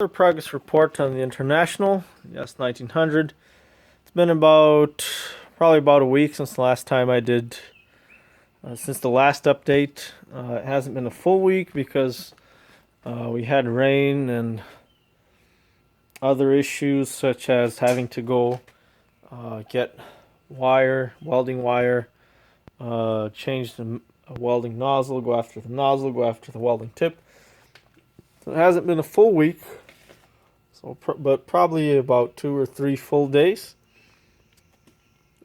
Another progress report on the International S1900. It's been probably about a week since the last time I did, since the last update. It hasn't been a full week because we had rain and other issues such as having to go get welding wire, change the welding nozzle, go after the nozzle, go after the welding tip. So it hasn't been a full week. But probably about 2 or 3 full days.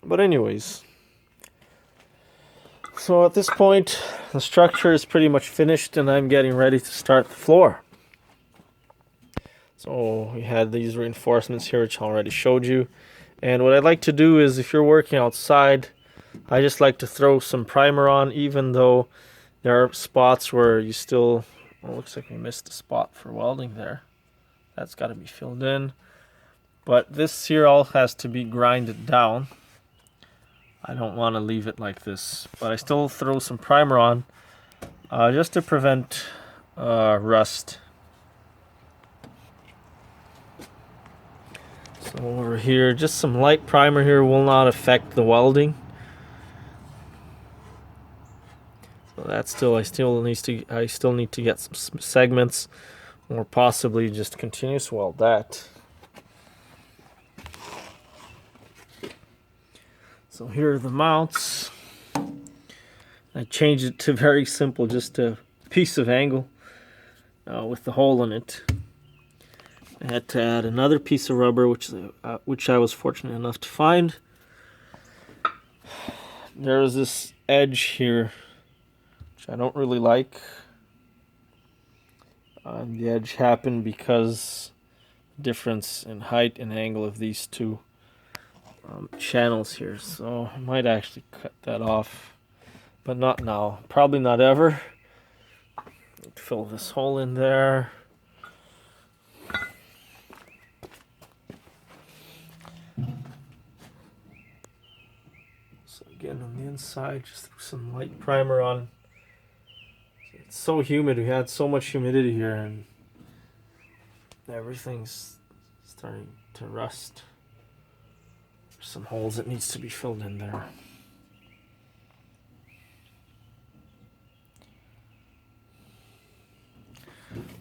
But anyways, so at this point, the structure is pretty much finished, and I'm getting ready to start the floor. So we had these reinforcements here, which I already showed you. And what I'd like to do is, if you're working outside, I just like to throw some primer on, even though there are spots where you still... Well, looks like we missed a spot for welding there. That's got to be filled in. But this here all has to be grinded down. I don't want to leave it like this. But I still throw some primer on just to prevent rust. So over here, just some light primer here will not affect the welding. So that's still, I still need to get some segments, or possibly just continuous weld that. So here are the mounts. I changed it to very simple, just a piece of angle with the hole in it. I had to add another piece of rubber, which I was fortunate enough to find. There is this edge here, which I don't really like. The edge happened because difference in height and angle of these two channels here, so I might actually cut that off, but not now, probably not ever. Fill this hole in there. So again, on the inside, just threw some light primer on. It's so humid. We had so much humidity here, and everything's starting to rust. There's some holes that needs to be filled in there.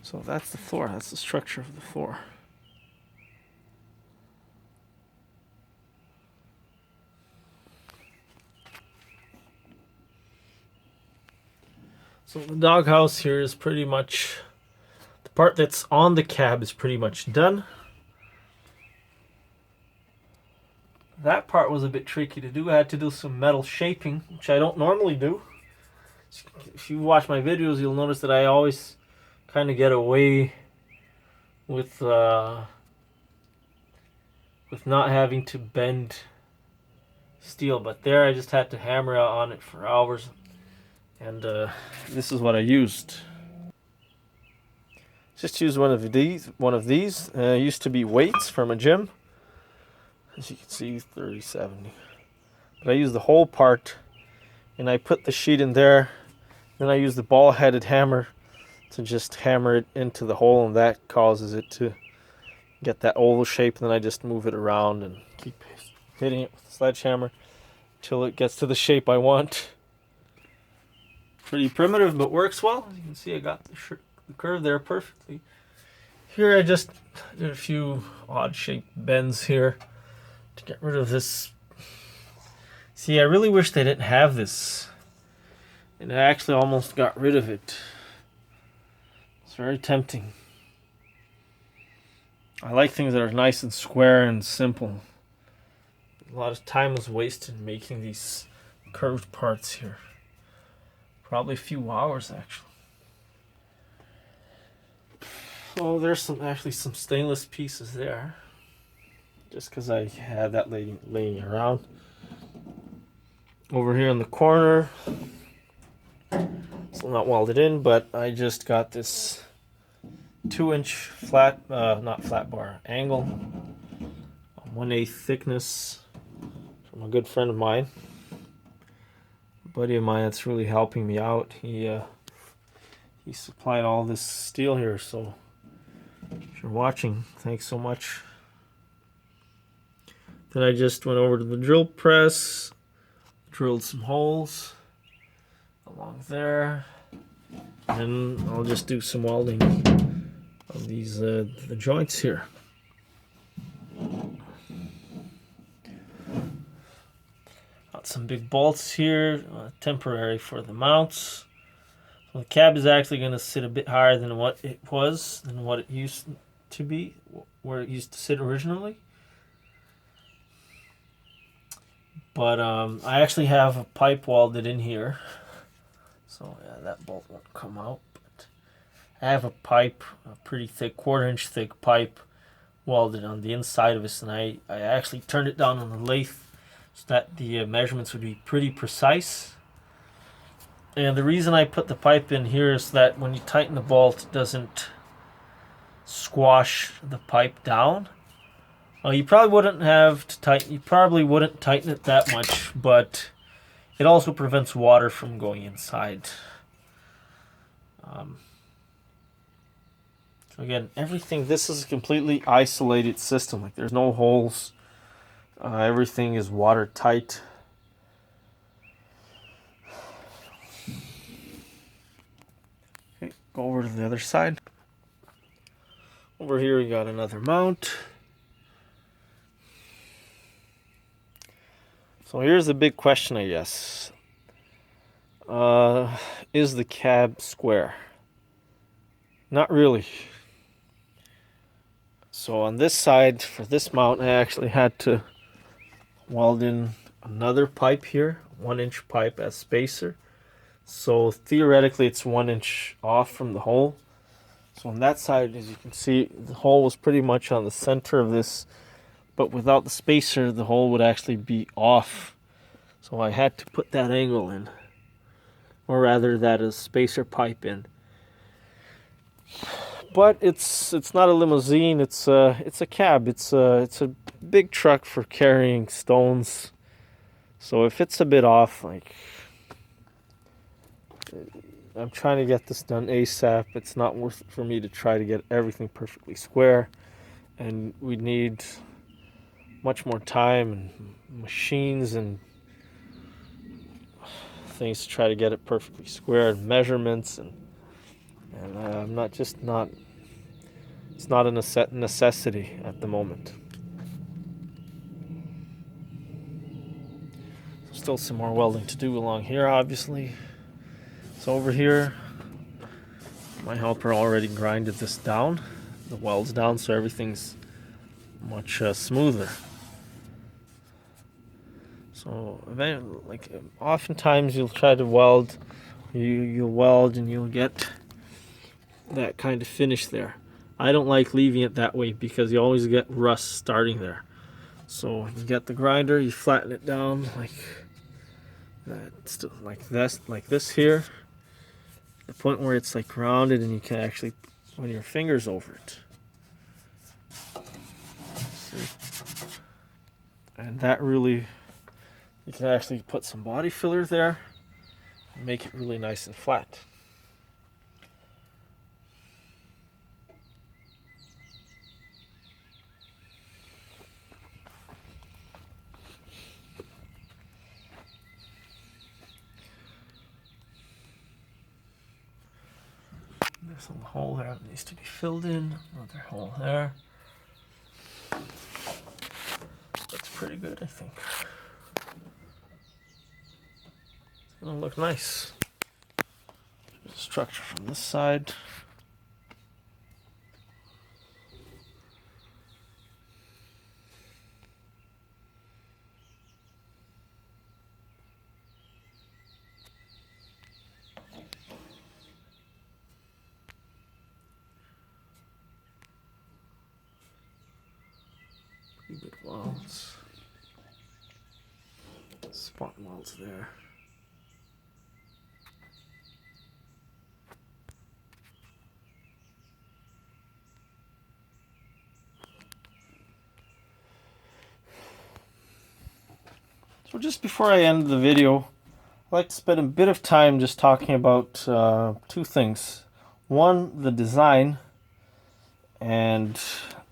So that's the floor. That's the structure of the floor. So the doghouse here is pretty much, the part that's on the cab is pretty much done. That part was a bit tricky to do. I had to do some metal shaping, which I don't normally do. If you watch my videos, you'll notice that I always kind of get away with not having to bend steel. But there I just had to hammer out on it for hours. And this is what I used. Just used one of these. Used to be weights from a gym. As you can see, 3070. But I used the whole part, and I put the sheet in there. Then I used the ball-headed hammer to just hammer it into the hole, and that causes it to get that oval shape. And then I just move it around and keep hitting it with the sledgehammer until it gets to the shape I want. Pretty primitive, but works well. As you can see, I got the curve there perfectly. Here I just did a few odd shaped bends here to get rid of this. See, I really wish they didn't have this. And I actually almost got rid of it. It's very tempting. I like things that are nice and square and simple. A lot of time was wasted making these curved parts here. Probably a few hours, actually. So there's some stainless pieces there, just because I had that laying around. Over here in the corner, still not welded in, but I just got this 2-inch flat, not flat bar, angle, 1/8 thickness from a good friend of mine. Buddy of mine that's really helping me out. He supplied all this steel here, so If you're watching, thanks so much. Then I just went over to the drill press, drilled some holes along there, and I'll just do some welding of these the joints here. Got some big bolts here, temporary for the mounts. So the cab is actually going to sit a bit higher than what it used to be, where it used to sit originally. But I actually have a pipe welded in here. So yeah, that bolt won't come out. But I have a pipe, a pretty thick, 1/4 inch thick pipe welded on the inside of this. And I actually turned it down on the lathe so that the measurements would be pretty precise. And the reason I put the pipe in here is that when you tighten the bolt, it doesn't squash the pipe down. You probably wouldn't have to tighten. You probably wouldn't tighten it that much, but it also prevents water from going inside. So again, everything. This is a completely isolated system. Like there's no holes. Everything is watertight. Okay, go over to the other side. Over here we got another mount. So here's the big question, I guess. Is the cab square? Not really. So on this side, for this mount, I actually had to weld in another pipe here, 1 inch pipe as spacer. So theoretically it's 1 inch off from the hole. So on that side, as you can see, the hole was pretty much on the center of this, but without the spacer, the hole would actually be off. So I had to put that angle in, or rather that is spacer pipe in. But it's not a limousine. It's a cab. It's a big truck for carrying stones. So if it's a bit off, like I'm trying to get this done ASAP. It's not worth it for me to try to get everything perfectly square, and we need much more time and machines and things to try to get it perfectly square, and measurements, and I'm not it's not a necessity at the moment. Still some more welding to do along here, obviously. So over here, my helper already grinded this down, the welds down, so everything's much smoother. So like oftentimes you'll try to weld, you'll weld and you'll get that kind of finish there. I don't like leaving it that way because you always get rust starting there. So you get the grinder, you flatten it down like that, like this here, the point where it's like rounded and you can actually run your fingers over it. See? And that really, you can actually put some body filler there and make it really nice and flat. There's a hole there that needs to be filled in. Another hole there. Looks pretty good, I think. It's gonna look nice. There's a structure from this side. Pretty good welds. Spot welds there. So just before I end the video, I'd like to spend a bit of time just talking about two things. One, the design, and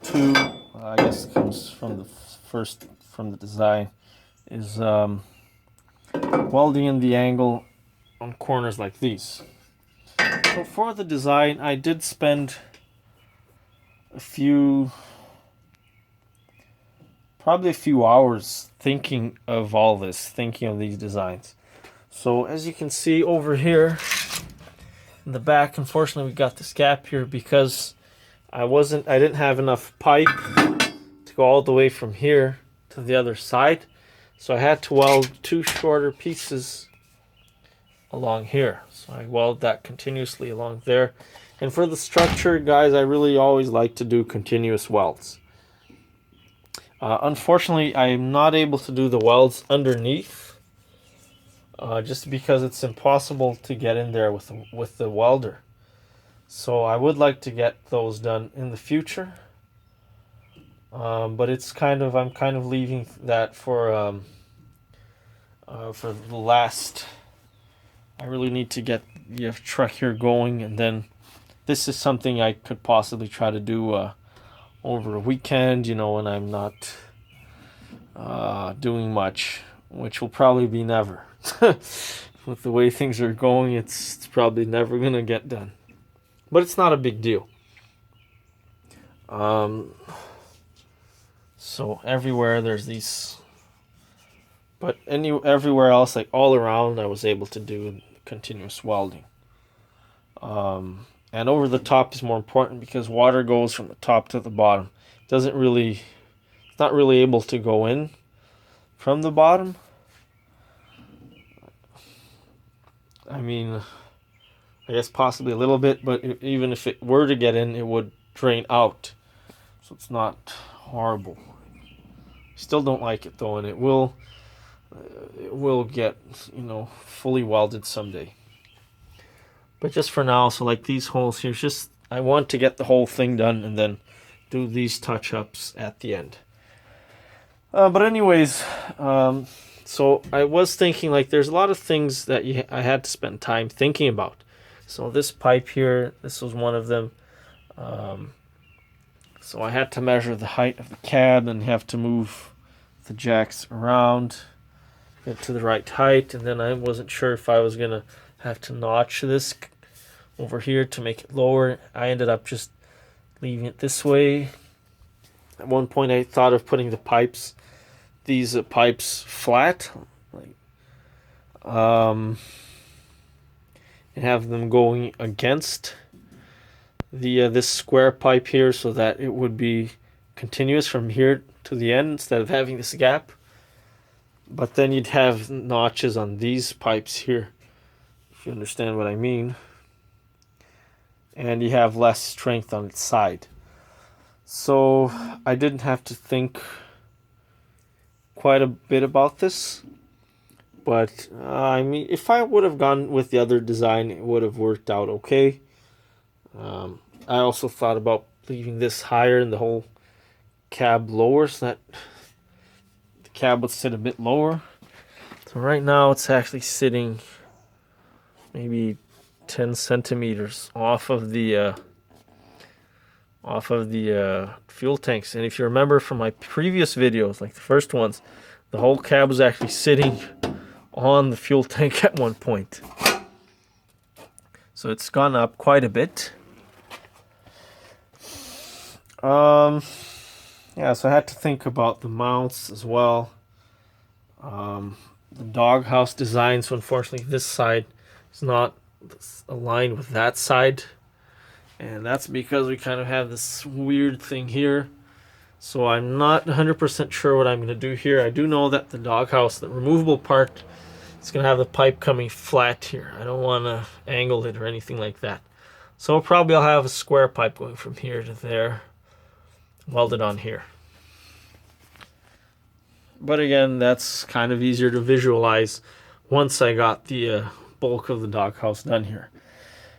two, I guess it comes from the first from the design, is welding in the angle on corners like these. So for the design, I did spend probably a few hours thinking of all this, thinking of these designs. So as you can see over here in the back, unfortunately we got this gap here because I didn't have enough pipe to go all the way from here to the other side. So I had to weld two shorter pieces along here. So I weld that continuously along there. And for the structure, guys, I really always like to do continuous welds. Unfortunately, I am not able to do the welds underneath, just because it's impossible to get in there with the welder. So I would like to get those done in the future, but I'm kind of leaving that for the last. I really need to get the truck here going, and then this is something I could possibly try to do over a weekend, when I'm not doing much, which will probably be never. With the way things are going, it's probably never going to get done. But it's not a big deal. So everywhere there's these, but everywhere else, like all around, I was able to do continuous welding. And over the top is more important because water goes from the top to the bottom. It's not really able to go in from the bottom. I mean, I guess possibly a little bit, but even if it were to get in, it would drain out. So it's not horrible. Still don't like it though, and it will get, fully welded someday. But just for now, so like these holes here, I want to get the whole thing done and then do these touch-ups at the end. But anyways, so I was thinking, like, there's a lot of things that I had to spend time thinking about. So this pipe here, this was one of them. So I had to measure the height of the cab and have to move the jacks around, get to the right height, and then I wasn't sure if I was going to have to notch this over here to make it lower. I ended up just leaving it this way. At one point I thought of putting these pipes flat, and have them going against this square pipe here so that it would be continuous from here to the end instead of having this gap. But then you'd have notches on these pipes here, if you understand what I mean. And you have less strength on its side. So I didn't have to think quite a bit about this. But I mean, if I would have gone with the other design, it would have worked out okay. I also thought about leaving this higher and the whole cab lower so that the cab would sit a bit lower. So right now it's actually sitting maybe 10 centimeters off of the fuel tanks. And if you remember from my previous videos, like the first ones, the whole cab was actually sitting on the fuel tank at one point. So it's gone up quite a bit. Yeah, so I had to think about the mounts as well. The doghouse design, so unfortunately this side is not aligned with that side. And that's because we kind of have this weird thing here. So I'm not 100% sure what I'm going to do here. I do know that the doghouse, the removable part, is going to have the pipe coming flat here. I don't want to angle it or anything like that. So probably I'll have a square pipe going from here to there, welded on here. But again, that's kind of easier to visualize once I got the bulk of the doghouse done here.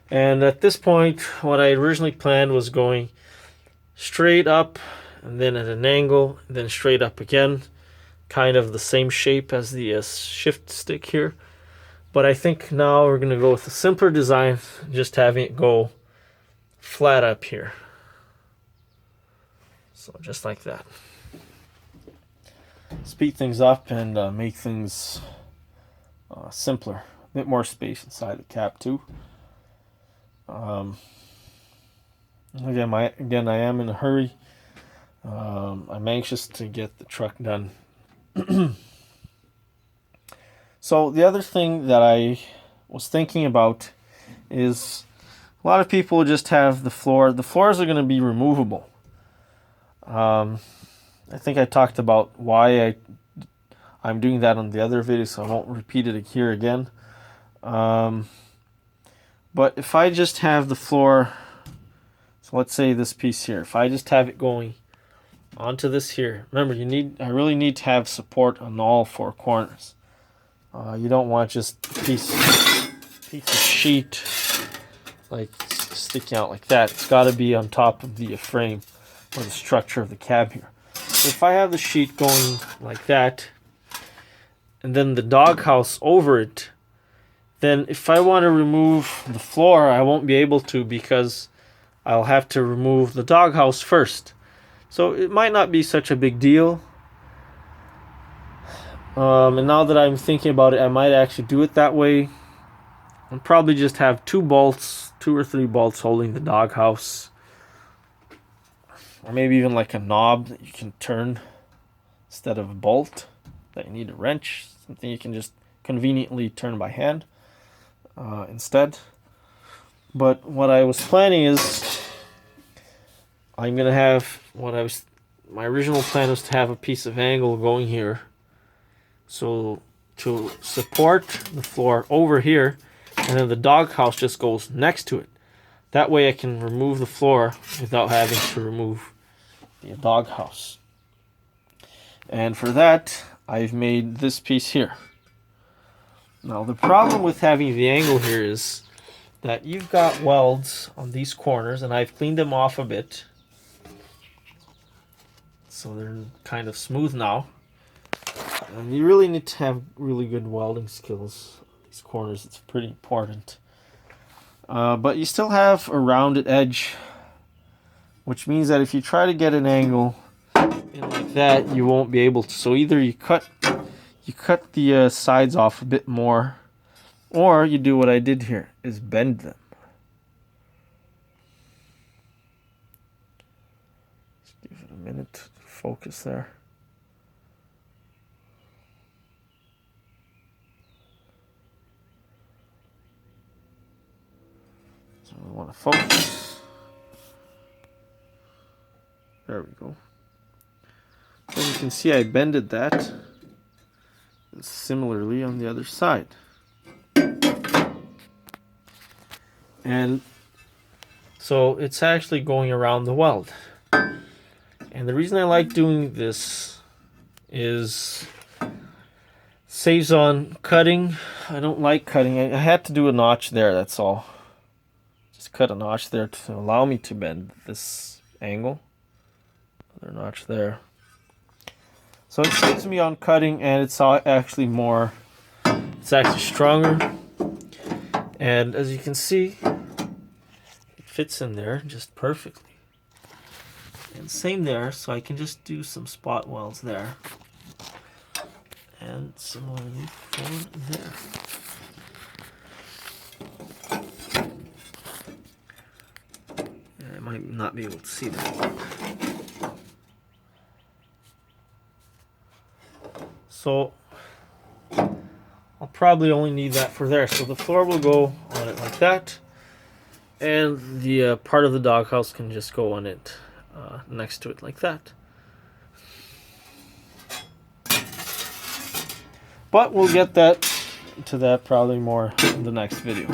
And at this point, what I originally planned was going straight up and then at an angle, and then straight up again, kind of the same shape as the shift stick here. But I think now we're going to go with a simpler design, just having it go flat up here. So just like that. Speed things up and make things simpler. A bit more space inside the cab too. Again, I am in a hurry. I'm anxious to get the truck done. So the other thing that I was thinking about is a lot of people just have the floor. The floors are going to be removable. I think I talked about why I'm doing that on the other video, so I won't repeat it here again. But if I just have the floor, so let's say this piece here, if I just have it going onto this here, remember I really need to have support on all four corners. You don't want just a piece of sheet like sticking out like that. It's got to be on top of the frame or the structure of the cab here. So if I have the sheet going like that, and then the doghouse over it, then if I want to remove the floor, I won't be able to because I'll have to remove the doghouse first. So it might not be such a big deal. And now that I'm thinking about it, I might actually do it that way. And probably just have 2 or 3 bolts holding the doghouse. Or maybe even like a knob that you can turn instead of a bolt that you need a wrench. Something you can just conveniently turn by hand instead. But what I was planning is I'm going to have my original plan was to have a piece of angle going here. So to support the floor over here, and then the doghouse just goes next to it. That way I can remove the floor without having to remove the doghouse. And for that, I've made this piece here. Now the problem with having the angle here is that you've got welds on these corners, and I've cleaned them off a bit. So they're kind of smooth now. And you really need to have really good welding skills. These corners, it's pretty important. But you still have a rounded edge, which means that if you try to get an angle in like that, you won't be able to. So either you cut the sides off a bit more, or you do what I did here, is bend them. Just give it a minute to focus there. So we want to focus. There we go. As you can see, I bended that. And similarly on the other side. And so it's actually going around the weld. And the reason I like doing this is saves on cutting. I don't like cutting. I had to do a notch there, that's all. Just cut a notch there to allow me to bend this angle. Another notch there. So it saves me on cutting, and it's actually stronger. And as you can see, it fits in there just perfectly. And same there, so I can just do some spot welds there. And similarly for there. I might not be able to see that. So I'll probably only need that for there. So the floor will go on it like that. And the part of the doghouse can just go on it next to it like that. But we'll get to that probably more in the next video.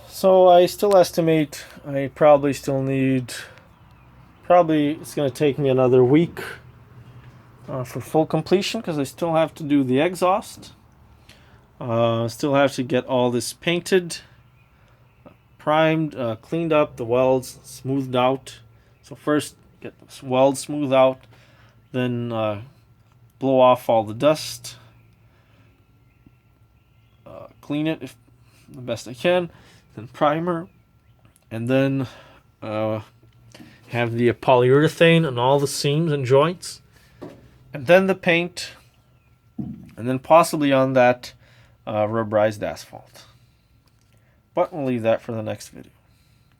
So I still estimate I probably still need, it's going to take me another week for full completion, because I still have to do the exhaust. Still have to get all this painted, primed, cleaned up, the welds smoothed out. So first get the welds smoothed out, then blow off all the dust, clean it the best I can, then primer, and then Have the polyurethane on all the seams and joints. And then the paint. And then possibly on that rubberized asphalt. But we'll leave that for the next video.